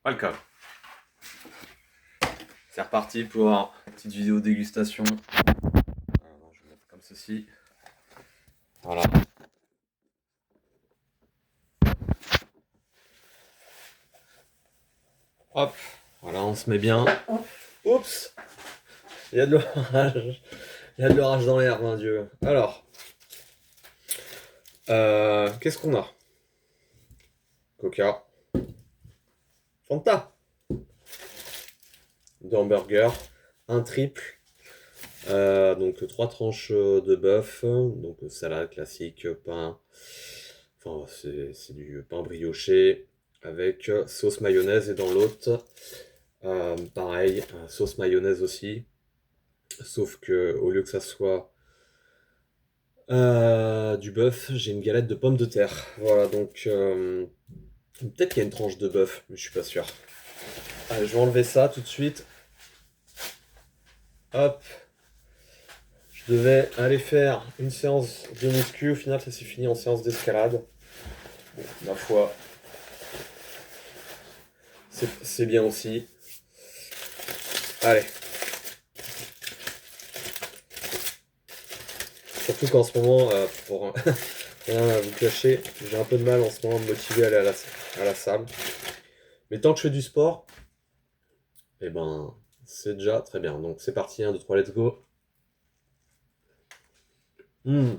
Welcome. C'est reparti pour une petite vidéo dégustation. Alors, je vais mettre comme ceci. Voilà. Hop. Voilà, on se met bien. Oups. Il y a de l'orage. Il y a de l'orage dans l'air, mon Dieu. Alors. Qu'est-ce qu'on a? Coca. Fanta. Deux hamburgers. Un triple. Donc 3 tranches de bœuf. Donc salade classique, pain. Enfin, c'est du pain brioché avec sauce mayonnaise et dans l'autre, pareil, sauce mayonnaise aussi. Sauf que au lieu que ça soit du bœuf, j'ai une galette de pommes de terre. Voilà, donc peut-être qu'il y a une tranche de bœuf, mais je suis pas sûr. Allez, je vais enlever ça tout de suite. Hop. Je devais aller faire une séance de muscu. Au final, ça s'est fini en séance d'escalade. Bon, ma foi, c'est bien aussi. Allez. Surtout qu'en ce moment, pour rien vous cacher, j'ai un peu de mal en ce moment à me motiver à aller à la salle. Mais tant que je fais du sport, eh ben, c'est déjà très bien. Donc c'est parti, 1, 2, 3, let's go. Mmh,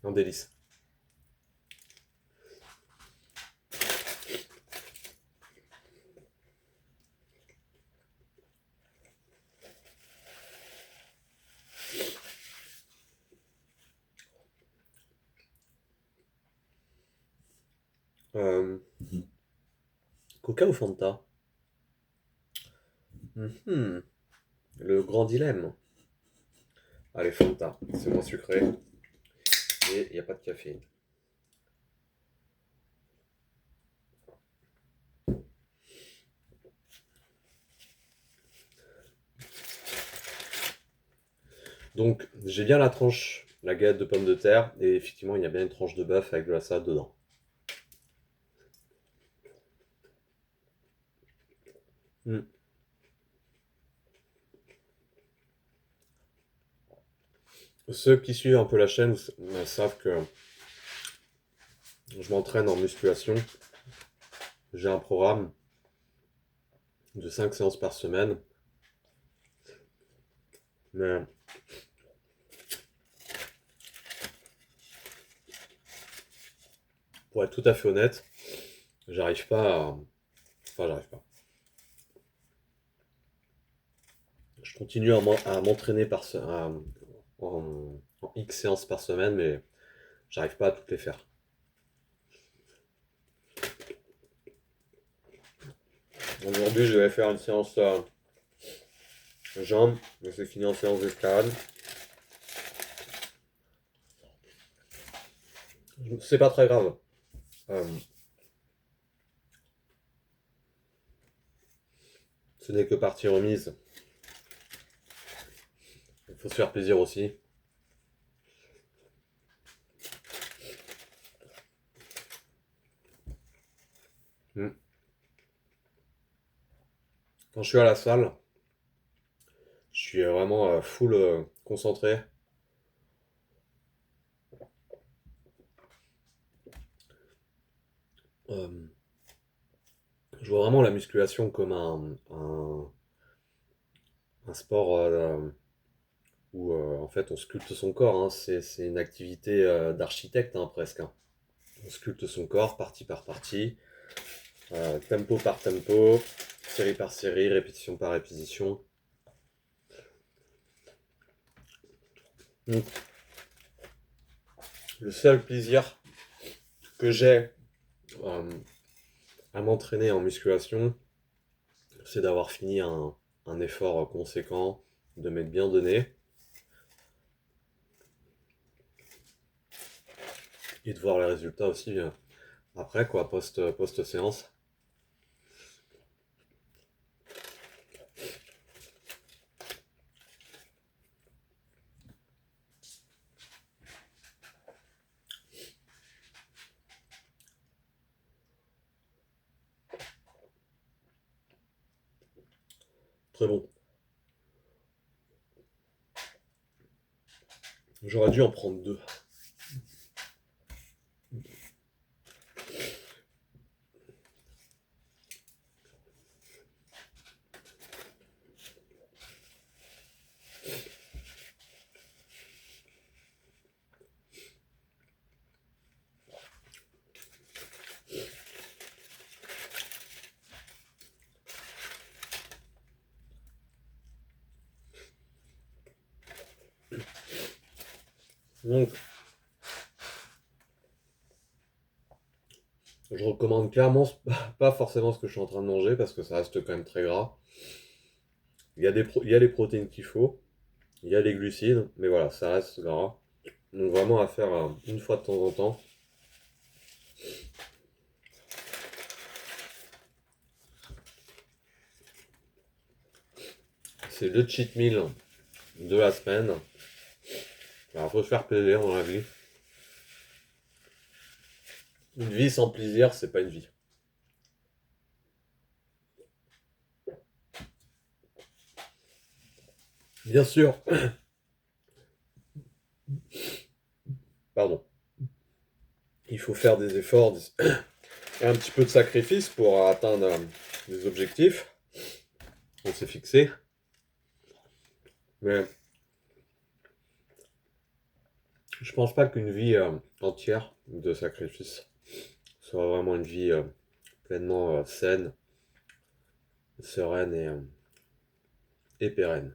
un délice. Euh, Coca ou Fanta? Mhm, le grand dilemme. Allez, Fanta, c'est moins sucré et il n'y a pas de caféine. Donc j'ai bien la tranche, la galette de pommes de terre, et effectivement il y a bien une tranche de bœuf avec de la salade dedans. Mm. Ceux qui suivent un peu la chaîne savent que je m'entraîne en musculation. J'ai un programme de 5 séances par semaine. Mais pour être tout à fait honnête, j'arrive pas à... Enfin, j'arrive pas. Je continue à m'entraîner en X séances par semaine, mais j'arrive pas à toutes les faire. Aujourd'hui, je vais faire une séance jambes, mais c'est fini en séance d'escalade. C'est pas très grave. Euh, Ce n'est que partie remise. Il faut se faire plaisir aussi. Mm. Quand je suis à la salle, je suis vraiment full concentré. Euh, je vois vraiment la musculation comme un sport où en fait on sculpte son corps, hein. C'est une activité d'architecte, hein, presque, hein. On sculpte son corps partie par partie, tempo par tempo, série par série, répétition par répétition. Donc, le seul plaisir que j'ai euh, à m'entraîner en musculation, c'est d'avoir fini un effort conséquent, de m'être bien donné et de voir les résultats aussi après, quoi, post-séance. Très bon. J'aurais dû en prendre deux. Donc, je recommande clairement pas forcément ce que je suis en train de manger parce que ça reste quand même très gras. Il y a les protéines qu'il faut, il y a les glucides, mais voilà, ça reste gras. Donc vraiment à faire une fois de temps en temps. C'est le cheat meal de la semaine. Alors faut se faire plaisir dans la vie. Une vie sans plaisir, c'est pas une vie. Bien sûr, pardon, il faut faire des efforts et un petit peu de sacrifice pour atteindre des objectifs qu'on s'est fixés. Mais je pense pas qu'une vie entière de sacrifice soit vraiment une vie pleinement saine, sereine et pérenne.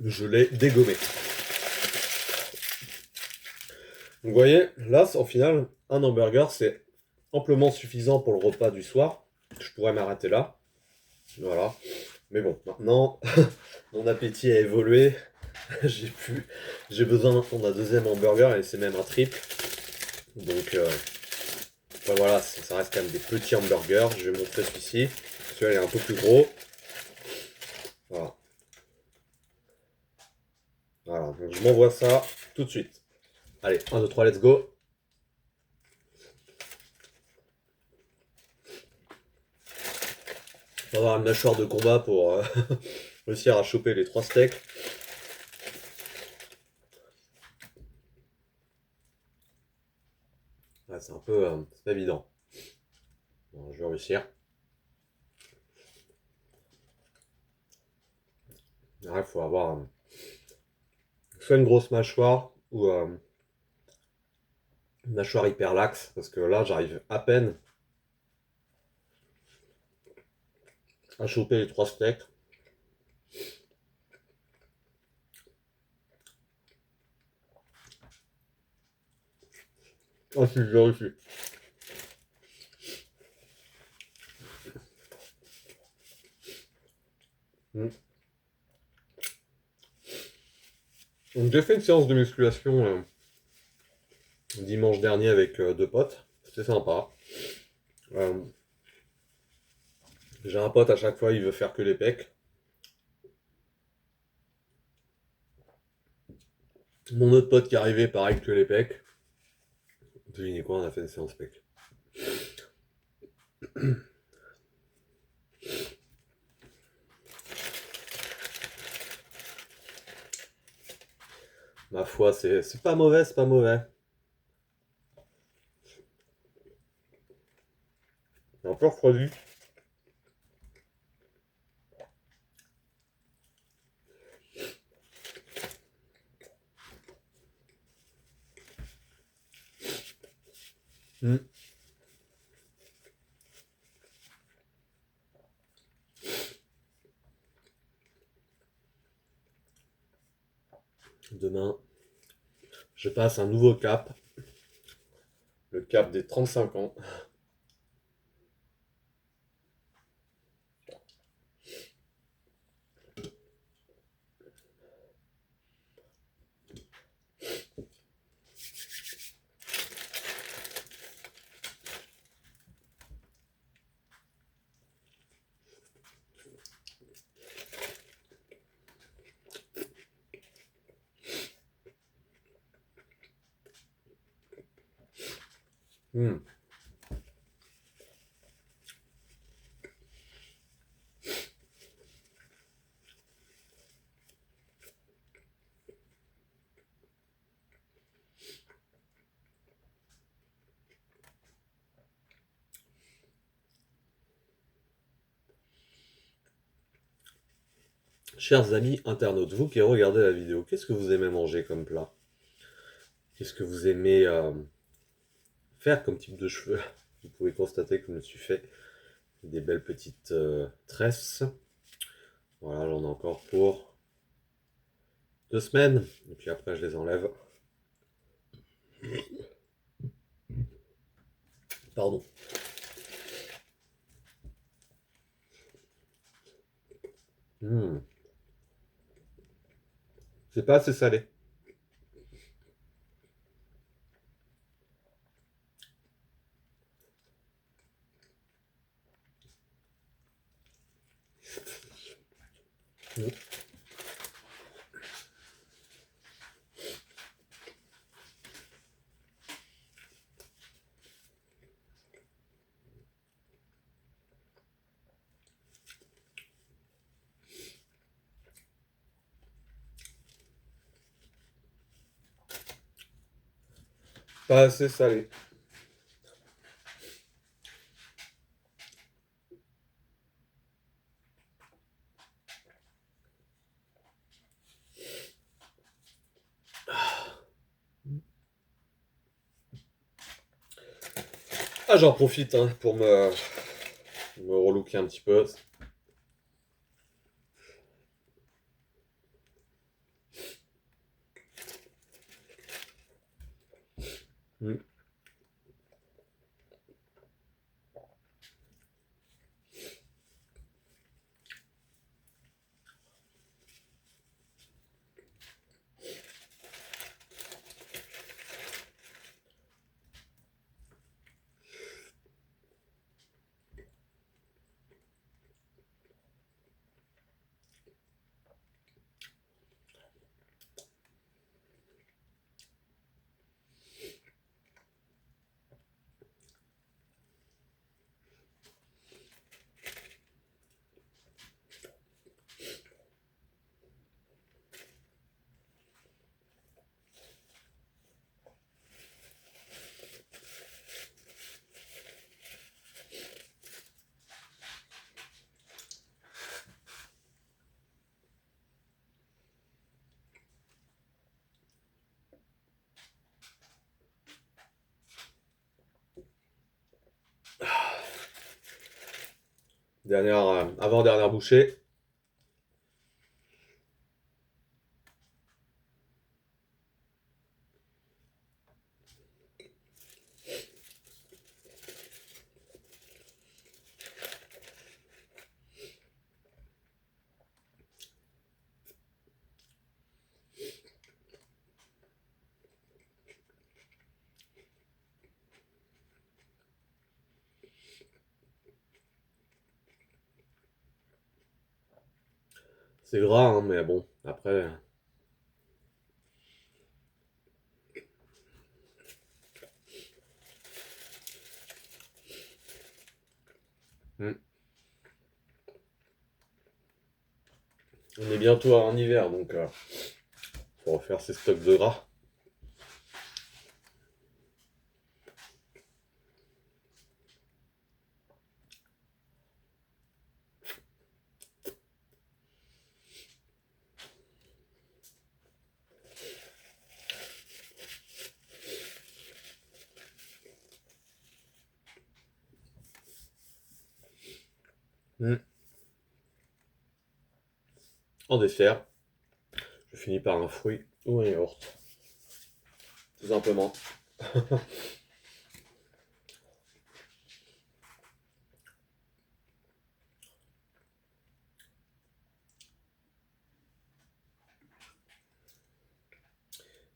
Je l'ai dégommé. Vous voyez, là, au final, un hamburger, c'est amplement suffisant pour le repas du soir. Je pourrais m'arrêter là. Voilà. Mais bon, maintenant, mon appétit a évolué. J'ai besoin maintenant d'un deuxième hamburger et c'est même un triple. Donc, enfin, voilà, ça reste quand même des petits hamburgers. Je vais montrer celui-ci. Celui-là est un peu plus gros. Voilà. Voilà. Donc, je m'envoie ça tout de suite. Allez, 1, 2, 3, let's go. On va avoir une mâchoire de combat pour réussir à choper les 3 steaks. Ouais, c'est un peu c'est pas évident. Bon, je vais réussir. Il faut avoir soit une grosse mâchoire ou une mâchoire hyper laxe parce que là j'arrive à peine à choper les 3 steaks. Ah si, j'ai réussi. Mm. Donc j'ai fait une séance de musculation dimanche dernier avec 2 potes. C'était sympa. Euh, j'ai un pote à chaque fois il veut faire que les pecs. Mon autre pote qui est arrivé pareil que les pecs. Devinez quoi, on a fait une séance pecs. Ma foi, c'est pas mauvais, c'est pas mauvais. C'est un peu refroidi. Mm. Demain, je passe un nouveau cap. Le cap des 35 ans. Hmm. Chers amis internautes, vous qui regardez la vidéo, qu'est-ce que vous aimez manger comme plat? Qu'est-ce que vous aimez faire comme type de cheveux? Vous pouvez constater que je me suis fait des belles petites tresses. Voilà, j'en ai encore pour 2 semaines. Et puis après, je les enlève. Pardon. Hmm. C'est pas assez salé. Hmm. Pas assez salé. Ah, j'en profite hein, pour me relooker un petit peu. Hmm. Avant-dernière bouchée. C'est gras, hein, mais bon, après. Hmm. On est bientôt en hiver, donc faut refaire ses stocks de gras. Hmm. En dessert, je finis par un fruit ou un yaourt, tout simplement.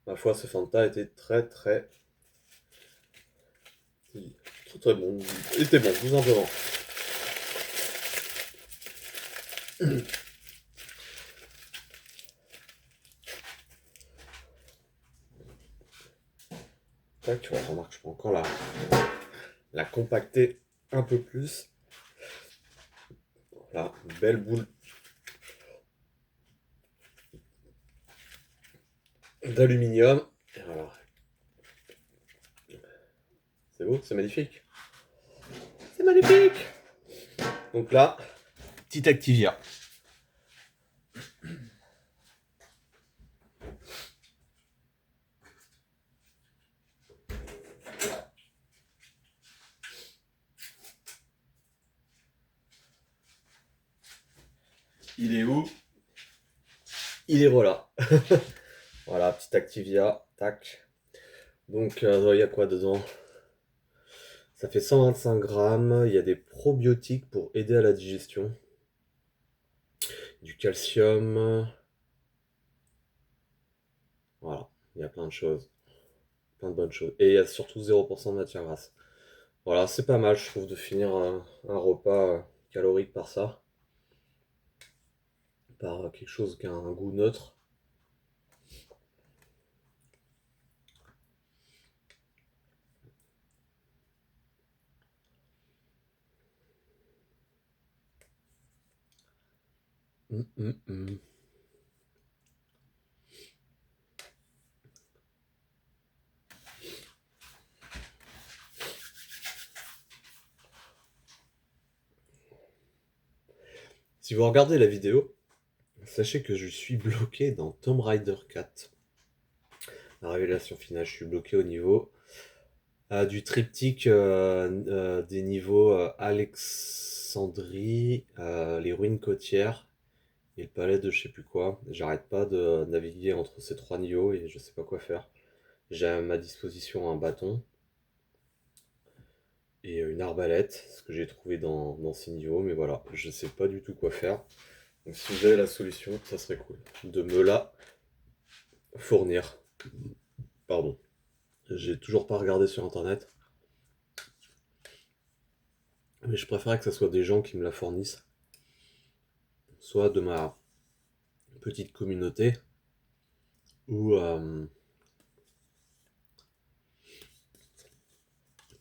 Ma foi, ce Fanta était très très très très bon. Il était bon, tout simplement. tac, tu remarques, je peux encore la compacter un peu plus. Voilà, une belle boule d'aluminium. Voilà. C'est beau, c'est magnifique. C'est magnifique. Donc là, petite Activia. Il est où? Il est voilà. Voilà, petite Activia, tac. Donc, il y a quoi dedans? Ça fait 125 grammes. Il y a des probiotiques pour aider à la digestion. Du calcium. Voilà, il y a plein de choses. Plein de bonnes choses. Et il y a surtout 0% de matière grasse. Voilà, c'est pas mal, je trouve, de finir un repas calorique par ça. Par quelque chose qui a un goût neutre. Hum, hum, hum. Si vous regardez la vidéo, sachez que je suis bloqué dans Tomb Raider 4. La révélation finale, je suis bloqué au niveau du triptyque des niveaux Alexandrie, les ruines côtières et le palais de je sais plus quoi. J'arrête pas de naviguer entre ces trois niveaux et je sais pas quoi faire. J'ai à ma disposition un bâton et une arbalète, ce que j'ai trouvé dans ces niveaux, mais voilà, je sais pas du tout quoi faire. Donc si vous avez la solution, ça serait cool de me la fournir. Pardon. J'ai toujours pas regardé sur internet, mais je préférerais que ce soit des gens qui me la fournissent, soit de ma petite communauté, ou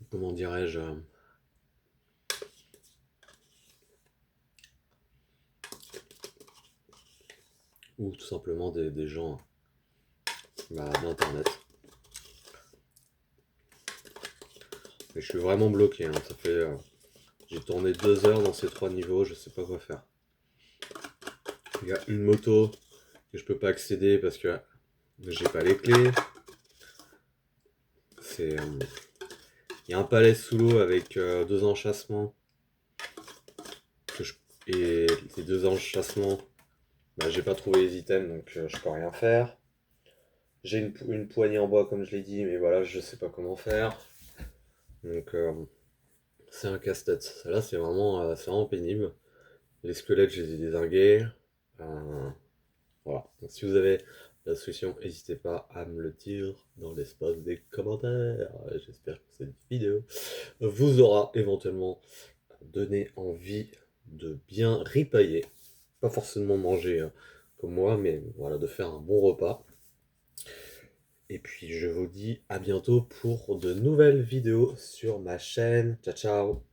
comment dirais-je, ou tout simplement des gens d'internet. Mais je suis vraiment bloqué, hein. Ça fait, j'ai tourné 2 heures dans ces trois niveaux, je sais pas quoi faire. Il y a une moto que je peux pas accéder parce que j'ai pas les clés. Il y a un palais sous l'eau avec 2 enchâssements. Et les 2 enchâssements, j'ai pas trouvé les items donc je peux rien faire. J'ai une poignée en bois comme je l'ai dit, mais voilà, je sais pas comment faire. Donc c'est un casse-tête. Ça là, c'est vraiment pénible. Les squelettes, je les ai dézingués. Voilà. Donc, si vous avez la solution, n'hésitez pas à me le dire dans l'espace des commentaires. J'espère que cette vidéo vous aura éventuellement donné envie de bien ripailler. Pas forcément manger comme moi, mais voilà, de faire un bon repas. Et puis je vous dis à bientôt pour de nouvelles vidéos sur ma chaîne. Ciao ciao!